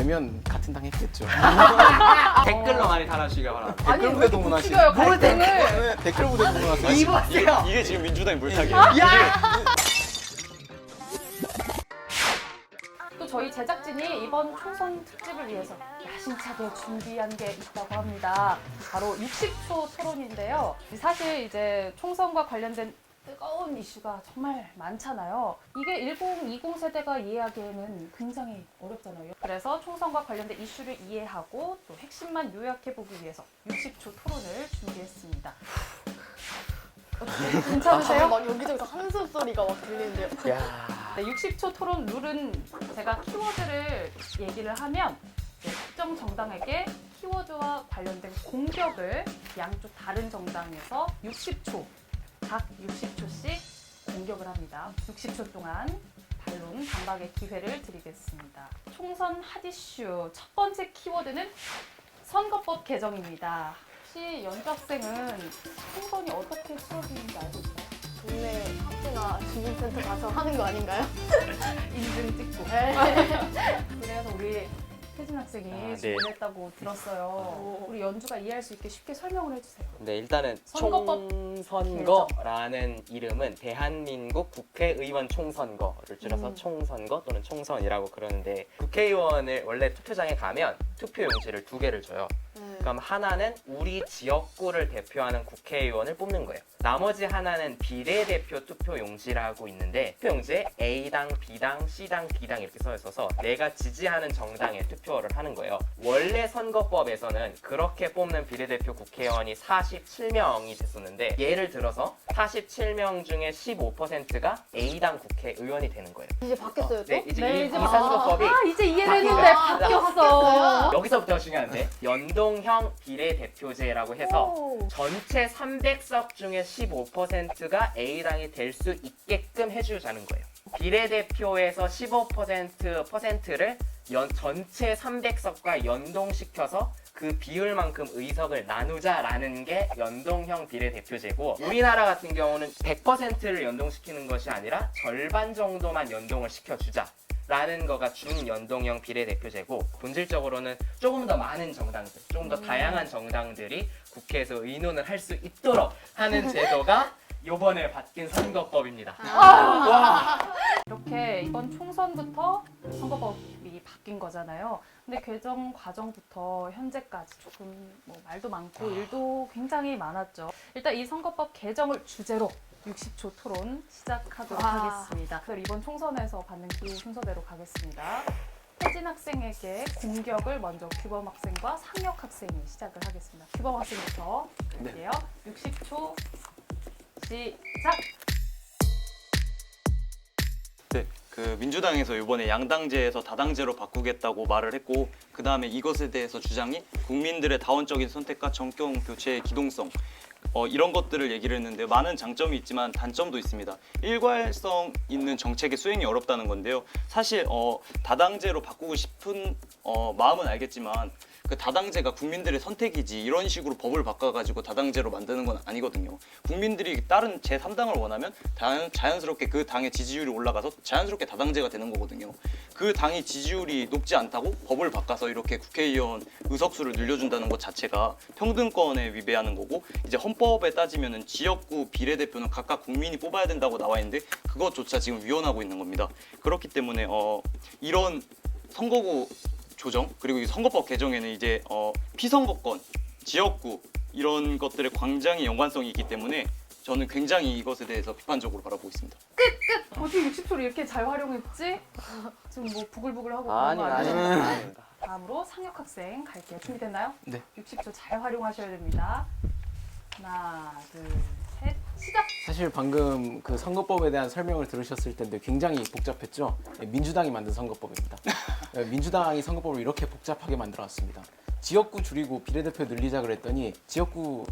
되면 같은 당 했겠죠. 댓글로 많이 달아주시기 바랍니다. 댓글 부대 동원하시. 뭘 네, 댓글 부대 동원하시. 이보세요. 이게 지금 민주당의 물타기예요. 또 저희 제작진이 이번 총선 특집을 위해서 야심차게 준비한 게 있다고 합니다. 바로 60초 토론인데요. 사실 이제 총선과 관련된 뜨거운 이슈가 정말 많잖아요. 이게 1020 세대가 이해하기에는 굉장히 어렵잖아요. 그래서 총선과 관련된 이슈를 이해하고 또 핵심만 요약해보기 위해서 60초 토론을 준비했습니다. 어떻게 괜찮으세요? 막 여기저기서 한숨 소리가 막 들리는데요. 네, 60초 토론 룰은 제가 키워드를 얘기를 하면 특정 정당에게 키워드와 관련된 공격을 양쪽 다른 정당에서 60초, 각 60초씩 공격을 합니다. 60초 동안 반론, 반박의 기회를 드리겠습니다. 총선 핫이슈 첫 번째 키워드는 선거법 개정입니다. 혹시 연주 학생은 총선이 어떻게 치러지는지 알고 있어요? 동네 학교나 주민센터 가서 하는 거 아닌가요? 인증 찍고. 그래서 우리 혜진 학생이 네. 준비했다고 들었어요. 우리 연주가 이해할 수 있게 쉽게 설명을 해주세요. 네, 일단은 선거법 총선거라는 이름은 대한민국 국회의원 총선거를 줄여서 총선거 또는 총선이라고 그러는데 국회의원을 원래 투표장에 가면 투표 용지를 2개를 줘요. 그럼 하나는 우리 지역구를 대표하는 국회의원을 뽑는 거예요. 나머지 하나는 비례대표 투표 용지라고 있는데 투표 용지에 A당, B당, C당, D당 이렇게 써 있어서 내가 지지하는 정당에 투표를 하는 거예요. 원래 선거법에서는 그렇게 뽑는 비례대표 국회의원이 47명이 됐었는데 예를 들어서 47명 중에 15%가 A당 국회의원이 되는 거예요. 이제 바뀌었어요 또? 네, 이제 네, 이 이제 선거법이 이제 이해를 바뀐 했는데 거야. 바뀌었어. 여기서부터 중요한데 연동형 비례대표제라고 해서 오. 전체 300석 중에 15%가 A당이 될 수 있게끔 해주자는 거예요. 비례대표에서 15%를 전체 300석과 연동시켜서 그 비율만큼 의석을 나누자라는 게 연동형 비례대표제고 우리나라 같은 경우는 100%를 연동시키는 것이 아니라 절반 정도만 연동을 시켜주자. 라는 거가 준연동형 비례대표제고 본질적으로는 조금 더 많은 정당들, 조금 더 다양한 정당들이 국회에서 의논을 할 수 있도록 하는 제도가 요번에 바뀐 선거법입니다. 이렇게 이번 총선부터 선거법이 바뀐 거잖아요. 근데 개정 과정부터 현재까지 조금 뭐 말도 많고 일도 굉장히 많았죠. 일단 이 선거법 개정을 주제로 60초 토론 시작하도록 하겠습니다. 그럼 이번 총선에서 받는 기후 순서대로 가겠습니다. 혜진 학생에게 공격을 먼저 규범 학생과 상혁 학생이 시작을 하겠습니다. 규범 학생부터 할게요. 60초 시작! 네, 그 민주당에서 이번에 양당제에서 다당제로 바꾸겠다고 말을 했고 그 다음에 이것에 대해서 주장이 국민들의 다원적인 선택과 정경 교체의 기동성 이런 것들을 얘기를 했는데 많은 장점이 있지만 단점도 있습니다. 일괄성 있는 정책의 수행이 어렵다는 건데요. 사실 다당제로 바꾸고 싶은 마음은 알겠지만 그 다당제가 국민들의 선택이지 이런 식으로 법을 바꿔가지고 다당제로 만드는 건 아니거든요. 국민들이 다른 제3당을 원하면 자연스럽게 그 당의 지지율이 올라가서 자연스럽게 다당제가 되는 거거든요. 그 당이 지지율이 높지 않다고 법을 바꿔서 이렇게 국회의원 의석수를 늘려준다는 것 자체가 평등권에 위배하는 거고 이제 헌법에 따지면은 지역구 비례대표는 각각 국민이 뽑아야 된다고 나와 있는데 그것조차 지금 위헌하고 있는 겁니다. 그렇기 때문에 이런 선거구 조정 그리고 이 선거법 개정에는 이제 피선거권, 지역구 이런 것들의 굉장히 연관성이 있기 때문에 저는 굉장히 이것에 대해서 비판적으로 바라보고 있습니다. 어떻게 60초를 이렇게 잘 활용했지? 지금 뭐 부글부글하고 그런 거 아닙니다. 아니에요? 아닙니다. 다음으로 상혁 학생 갈게요. 준비됐나요? 네. 60초 잘 활용하셔야 됩니다. 하나, 둘, 셋, 시작! 사실 방금 그 선거법에 대한 설명을 들으셨을 텐데 굉장히 복잡했죠. 민주당이 만든 선거법입니다. 민주당이 선거법을 이렇게 복잡하게 만들어놨습니다. 지역구 줄이고 비례대표 늘리자 그랬더니 지역구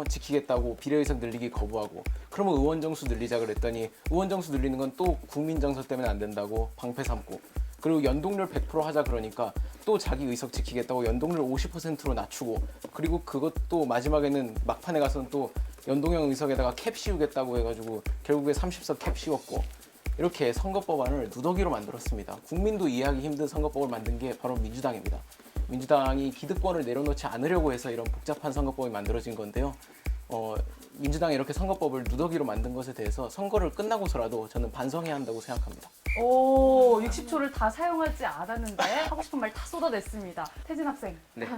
지키겠다고 비례의석 늘리기 거부하고 그러면 의원 정수 늘리자 그랬더니 의원 정수 늘리는 건 또 국민 정서 때문에 안 된다고 방패 삼고 그리고 연동률 100% 하자 그러니까 또 자기 의석 지키겠다고 연동률 50%로 낮추고 그리고 그것도 마지막에는 막판에 가서는 또 연동형 의석에다가 캡 씌우겠다고 해가지고 결국에 30석 캡 씌웠고 이렇게 선거법안을 누더기로 만들었습니다. 국민도 이해하기 힘든 선거법을 만든 게 바로 민주당입니다. 민주당이 기득권을 내려놓지 않으려고 해서 이런 복잡한 선거법이 만들어진 건데요. 민주당이 이렇게 선거법을 누더기로 만든 것에 대해서 선거를 끝나고서라도 저는 반성해야 한다고 생각합니다. 오, 60초를 다 사용하지 않았는데 하고 싶은 말 다 쏟아냈습니다. 태진 학생, 네.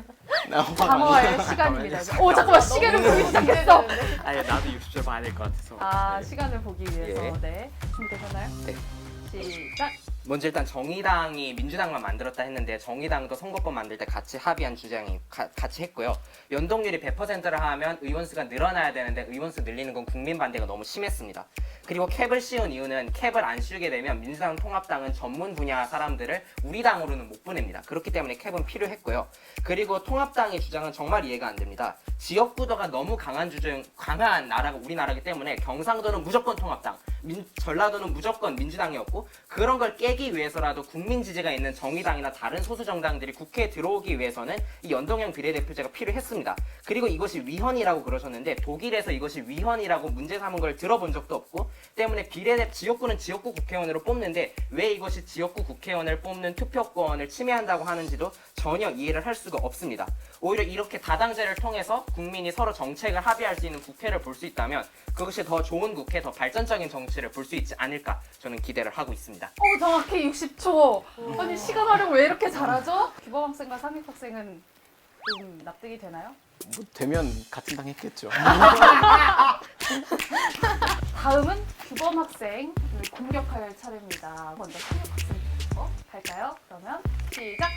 방어할 시간입니다. 오, 잠깐만, 시계를 보기 시작했어. 아니 나도 60초 봐야 될 것 같아서. 아, 시간을 보기 위해서. 예. 네. 준비되셨나요? 네. 시작. 먼저 일단 정의당이 민주당만 만들었다 했는데 정의당도 선거법 만들 때 같이 합의한 주장이 같이 했고요. 연동률이 100%를 하면 의원수가 늘어나야 되는데 의원수 늘리는 건 국민 반대가 너무 심했습니다. 그리고 캡을 씌운 이유는 캡을 안 씌우게 되면 민주당 통합당은 전문 분야 사람들을 우리 당으로는 못 보냅니다. 그렇기 때문에 캡은 필요했고요. 그리고 통합당의 주장은 정말 이해가 안 됩니다. 지역구도가 너무 강한 나라가 우리나라이기 때문에 경상도는 무조건 통합당, 전라도는 무조건 민주당이었고 그런 걸 깨기 위해서라도 국민 지지가 있는 정의당이나 다른 소수 정당들이 국회에 들어오기 위해서는 이 연동형 비례대표제가 필요했습니다. 그리고 이것이 위헌이라고 그러셨는데 독일에서 이것이 위헌이라고 문제 삼은 걸 들어본 적도 없고 때문에 지역구는 지역구 국회의원으로 뽑는데 왜 이것이 지역구 국회의원을 뽑는 투표권을 침해한다고 하는지도 전혀 이해를 할 수가 없습니다. 오히려 이렇게 다당제를 통해서 국민이 서로 정책을 합의할 수 있는 국회를 볼 수 있다면 그것이 더 좋은 국회, 더 발전적인 정치를 볼 수 있지 않을까 저는 기대를 하고 있습니다. 정확히 60초. 아니, 시간 활용 왜 이렇게 잘하죠? 규범 학생과 상익 학생은 좀 납득이 되나요? 뭐 되면 같은 당 했겠죠. 다음은 규범 학생 공격할 차례입니다. 먼저 상익 학생부터 할까요? 그러면 시작.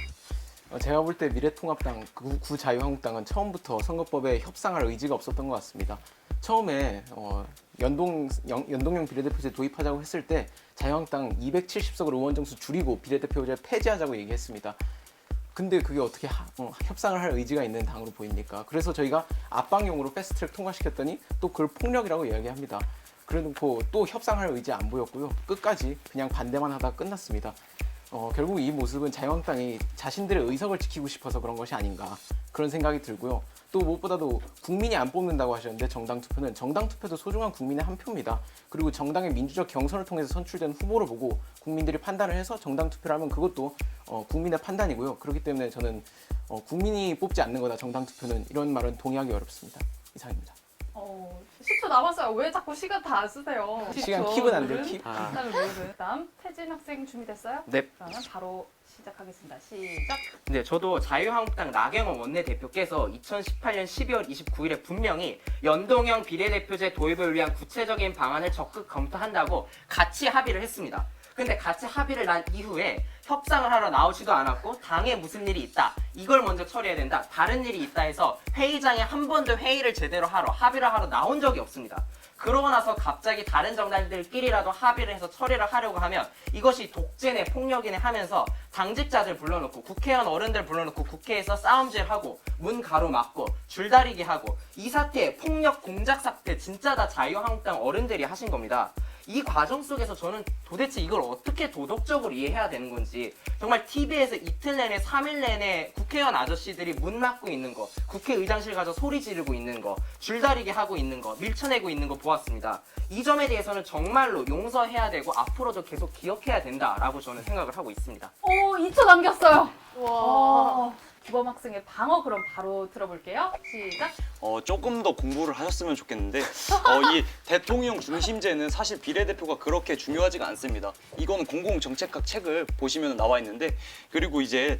제가 볼 때 미래통합당, 구자유한국당은 처음부터 선거법에 협상할 의지가 없었던 것 같습니다. 처음에 연동형 비례대표제 도입하자고 했을 때 자유한국당 270석을 의원 정수 줄이고 비례대표제를 폐지하자고 얘기했습니다. 근데 그게 어떻게 협상을 할 의지가 있는 당으로 보입니까? 그래서 저희가 압박용으로 패스트트랙 통과시켰더니 또 그걸 폭력이라고 이야기합니다. 그래놓고 또 협상할 의지 안 보였고요. 끝까지 그냥 반대만 하다가 끝났습니다. 결국 이 모습은 자유한국당이 자신들의 의석을 지키고 싶어서 그런 것이 아닌가 그런 생각이 들고요. 또 무엇보다도 국민이 안 뽑는다고 하셨는데 정당 투표도 소중한 국민의 한 표입니다. 그리고 정당의 민주적 경선을 통해서 선출된 후보를 보고 국민들이 판단을 해서 정당 투표를 하면 그것도 국민의 판단이고요. 그렇기 때문에 저는 국민이 뽑지 않는 거다 정당 투표는 이런 말은 동의하기 어렵습니다. 이상입니다. 10초 남았어요. 왜 자꾸 시간 다 안 쓰세요? 시간 10초 킵은 안 돼요, 룰은? 킵. 일단 룰은. 다음 태진 학생 준비됐어요? 네. 그러면 바로 시작하겠습니다. 시작. 네, 저도 자유한국당 나경원 원내대표께서 2018년 12월 29일에 분명히 연동형 비례대표제 도입을 위한 구체적인 방안을 적극 검토한다고 같이 합의를 했습니다. 근데 같이 합의를 난 이후에 협상을 하러 나오지도 않았고 당에 무슨 일이 있다 이걸 먼저 처리해야 된다 다른 일이 있다 해서 회의장에 한 번도 회의를 제대로 하러 합의를 하러 나온 적이 없습니다. 그러고 나서 갑자기 다른 정당들끼리라도 합의를 해서 처리를 하려고 하면 이것이 독재네 폭력이네 하면서 당직자들 불러놓고 국회의원 어른들 불러놓고 국회에서 싸움질하고 문 가로막고 줄다리기 하고 이 사태 폭력 공작 사태 진짜 다 자유한국당 어른들이 하신 겁니다. 이 과정 속에서 저는 도대체 이걸 어떻게 도덕적으로 이해해야 되는 건지 정말 TV에서 이틀 내내 3일 내내 국회의원 아저씨들이 문 막고 있는 거 국회의장실 가서 소리 지르고 있는 거 줄다리기 하고 있는 거 밀쳐내고 있는 거 보았습니다. 이 점에 대해서는 정말로 용서해야 되고 앞으로도 계속 기억해야 된다라고 저는 생각을 하고 있습니다. 2초 남겼어요. 와. 규범 학생의 방어 그럼 바로 들어볼게요. 시작. 조금 더 공부를 하셨으면 좋겠는데 이 대통령 중심제는 사실 비례대표가 그렇게 중요하지가 않습니다. 이거는 공공정책학 책을 보시면 나와 있는데 그리고 이제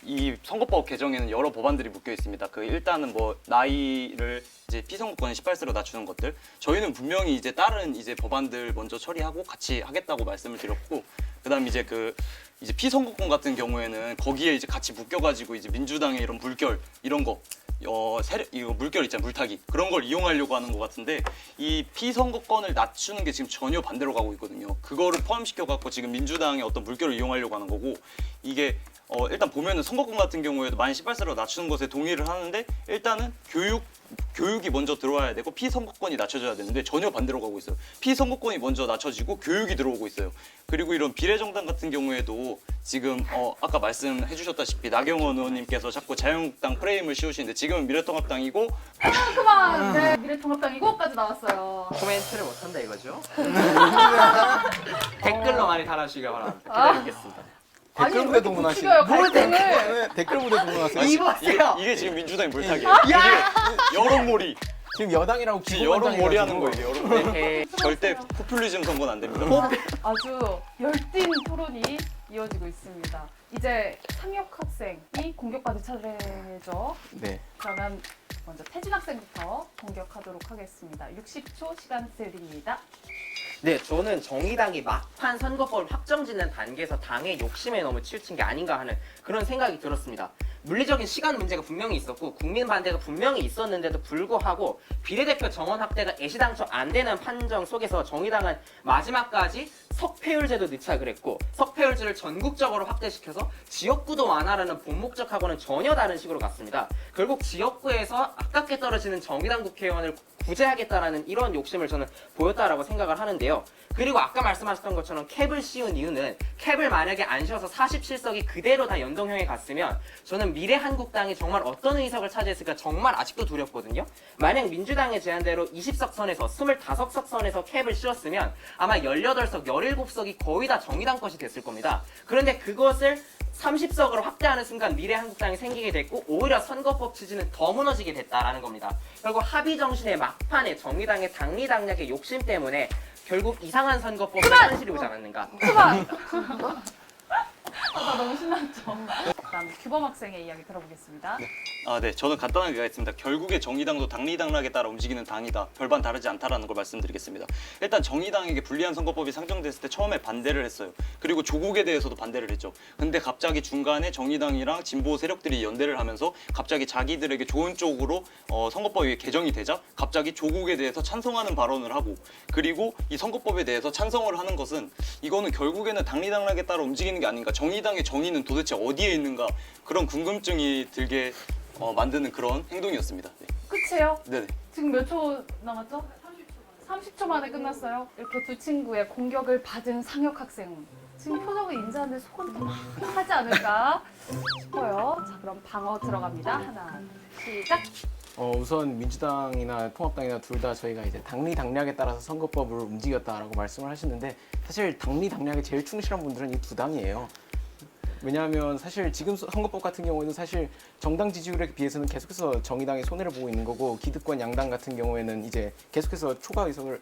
이 선거법 개정에는 여러 법안들이 묶여 있습니다. 일단은 뭐 나이를 이제 피선거권을 18세로 낮추는 것들 저희는 분명히 이제 다른 이제 법안들 먼저 처리하고 같이 하겠다고 말씀을 드렸고 그다음 이제 이제 피선거권 같은 경우에는 거기에 이제 같이 묶여가지고 이제 민주당의 이런 물결 이런 거 이거 물결 있잖아요 물타기 그런 걸 이용하려고 하는 것 같은데 이 피선거권을 낮추는 게 지금 전혀 반대로 가고 있거든요. 그거를 포함시켜 갖고 지금 민주당의 어떤 물결을 이용하려고 하는 거고 이게 일단 보면은 선거권 같은 경우에도 만 18세로 낮추는 것에 동의를 하는데 일단은 교육이 먼저 들어와야 되고 피선거권이 낮춰져야 되는데 전혀 반대로 가고 있어요. 피선거권이 먼저 낮춰지고 교육이 들어오고 있어요. 그리고 이런 비례정당 같은 경우에도 지금 아까 말씀해 주셨다시피 나경원 의원님께서 자꾸 자유한국당 프레임을 씌우시는데 지금은 미래통합당이고 그만! 네, 미래통합당이고까지 나왔어요. 코멘트를 못한다 이거죠? 댓글로 많이 달아주시기 바랍니다. 기다리겠습니다. 댓글 무대 동원하시. 죽여요, 갈등을. 네, 댓글 무대 동원하세요. 이보세요. 이게 지금 민주당의 물타기예요. 이게 여론몰이. 지금 여당이라고 지금 여론몰이 하는 거예요. 여론몰이. 네. 절대 포퓰리즘 선거는 안 됩니다. 아주 열띤 토론이 이어지고 있습니다. 이제 상혁 학생이 공격받을 차례죠. 네. 그러면 먼저 태진 학생부터 공격하도록 하겠습니다. 60초 시간 드립니다. 네, 저는 정의당이 막판 선거법을 확정짓는 단계에서 당의 욕심에 너무 치우친 게 아닌가 하는 그런 생각이 들었습니다. 물리적인 시간 문제가 분명히 있었고 국민 반대가 분명히 있었는데도 불구하고 비례대표 정원 확대가 애시당초 안 되는 판정 속에서 정의당은 마지막까지 석패율제도 넣자고 했고 석패율제를 전국적으로 확대시켜서 지역구도 완화라는 본 목적하고는 전혀 다른 식으로 갔습니다. 결국 지역구에서 아깝게 떨어지는 정의당 국회의원을 구제하겠다라는 이런 욕심을 저는 보였다라고 생각을 하는데요. 그리고 아까 말씀하셨던 것처럼 캡을 씌운 이유는 캡을 만약에 안 씌워서 47석이 그대로 다 연동형에 갔으면 저는 미래한국당이 정말 어떤 의석을 차지했을까 정말 아직도 두렵거든요. 만약 민주당의 제안대로 20석 선에서 25석 선에서 캡을 씌웠으면 아마 18석, 17석이 거의 다 정의당 것이 됐을 겁니다. 그런데 그것을 30석으로 확대하는 순간 미래한국당이 생기게 됐고 오히려 선거법 취지는 더 무너지게 됐다라는 겁니다. 결국 합의 정신의 막판에 정의당의 당리당략의 욕심 때문에 결국 이상한 선거법이 현실이 오지 않았는가. 그만! 나 너무 신났죠. 다음 규범 학생의 이야기 들어보겠습니다. 네. 저는 간단하게 가겠습니다. 결국에 정의당도 당리당락에 따라 움직이는 당이다. 별반 다르지 않다라는 걸 말씀드리겠습니다. 일단 정의당에게 불리한 선거법이 상정됐을 때 처음에 반대를 했어요. 그리고 조국에 대해서도 반대를 했죠. 근데 갑자기 중간에 정의당이랑 진보 세력들이 연대를 하면서 갑자기 자기들에게 좋은 쪽으로 선거법이 개정이 되자 갑자기 조국에 대해서 찬성하는 발언을 하고 그리고 이 선거법에 대해서 찬성을 하는 것은 이거는 결국에는 당리당락에 따라 움직이는 게 아닌가. 정의당의 정의는 도대체 어디에 있는가 그런 궁금증이 들게 만드는 그런 행동이었습니다. 네. 끝이에요? 네네. 지금 몇 초 남았죠? 30초 만에 끝났어요. 이렇게 두 친구의 공격을 받은 상혁 학생. 지금 표정을 인지하는데 속은 더 하지 않을까 싶어요. 자, 그럼 방어 들어갑니다. 하나, 시작. 우선 민주당이나 통합당이나 둘 다 저희가 이제 당리당략에 따라서 선거법을 움직였다라고 말씀을 하시는데 사실 당리당략에 제일 충실한 분들은 이 두 당이에요. 왜냐하면 사실 지금 선거법 같은 경우에는 사실 정당 지지율에 비해서는 계속해서 정의당이 손해를 보고 있는 거고 기득권 양당 같은 경우에는 이제 계속해서 초과 의석을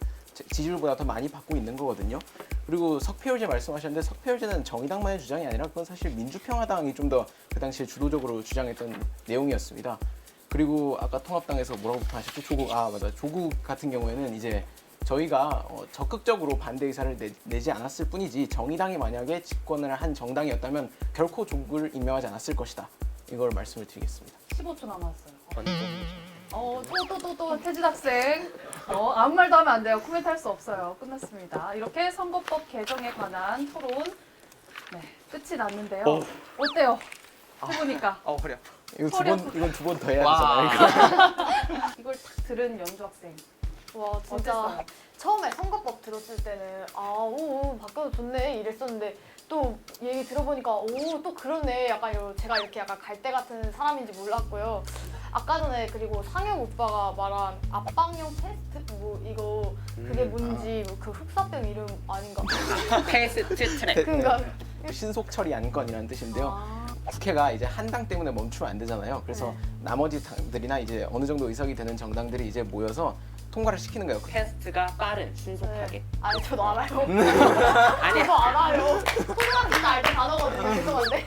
지지율보다 더 많이 받고 있는 거거든요. 그리고 석패율제 말씀하셨는데 석패율제는 정의당만의 주장이 아니라 그건 사실 민주평화당이 좀 더 그 당시에 주도적으로 주장했던 내용이었습니다. 그리고 아까 통합당에서 뭐라고 하셨죠? 조국 같은 경우에는 이제 저희가 적극적으로 반대 의사를 내지 않았을 뿐이지 정의당이 만약에 집권을 한 정당이었다면 결코 조국을 임명하지 않았을 것이다. 이걸 말씀을 드리겠습니다. 15초 남았어요. 또 태진 학생. 아무 말도 하면 안 돼요. 코멘트 할 수 없어요. 끝났습니다. 이렇게 선거법 개정에 관한 토론 끝이 났는데요. 어때요? 해보니까. 허리 아파. 이건 두 번 더 해야 와. 되잖아요. 이걸 딱 들은 연주 학생. 와 진짜 어땠어요? 처음에 선거법 들었을 때는 바꿔도 좋네 이랬었는데 또 얘기 들어보니까 또 그러네 약간 제가 이렇게 약간 갈대 같은 사람인지 몰랐고요. 아까 전에 그리고 상혁 오빠가 말한 압박용 테스트 이거 그게 뭔지 그 흡사된 이름 아닌가? 패스트 트랙. 그러니까 신속 처리 안건이라는 뜻인데요. 아, 국회가 이제 한 당 때문에 멈추면 안 되잖아요. 그래서 나머지 당들이나 이제 어느 정도 의석이 되는 정당들이 이제 모여서 통과를 시키는 거예요. 패스트가 빠른, 신속하게. 아니 저도 알아요. 아니, 저도 알아요. 소중한 진짜 알던 단어거든요. 죄송한데.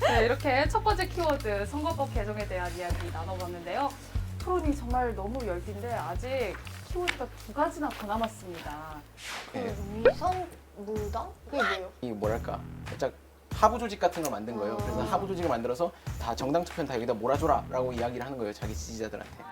네, 이렇게 첫 번째 키워드 선거법 개정에 대한 이야기 나눠봤는데요. 토론이 정말 너무 열띤데 아직 키워드가 두 가지나 더 남았습니다. 위성 무당? 그게 뭐예요? 이 뭐랄까 살짝 하부 조직 같은 걸 만든 거예요. 그래서 하부 조직을 만들어서 다 정당 투표는 다 여기다 몰아줘라라고 이야기를 하는 거예요. 자기 지지자들한테.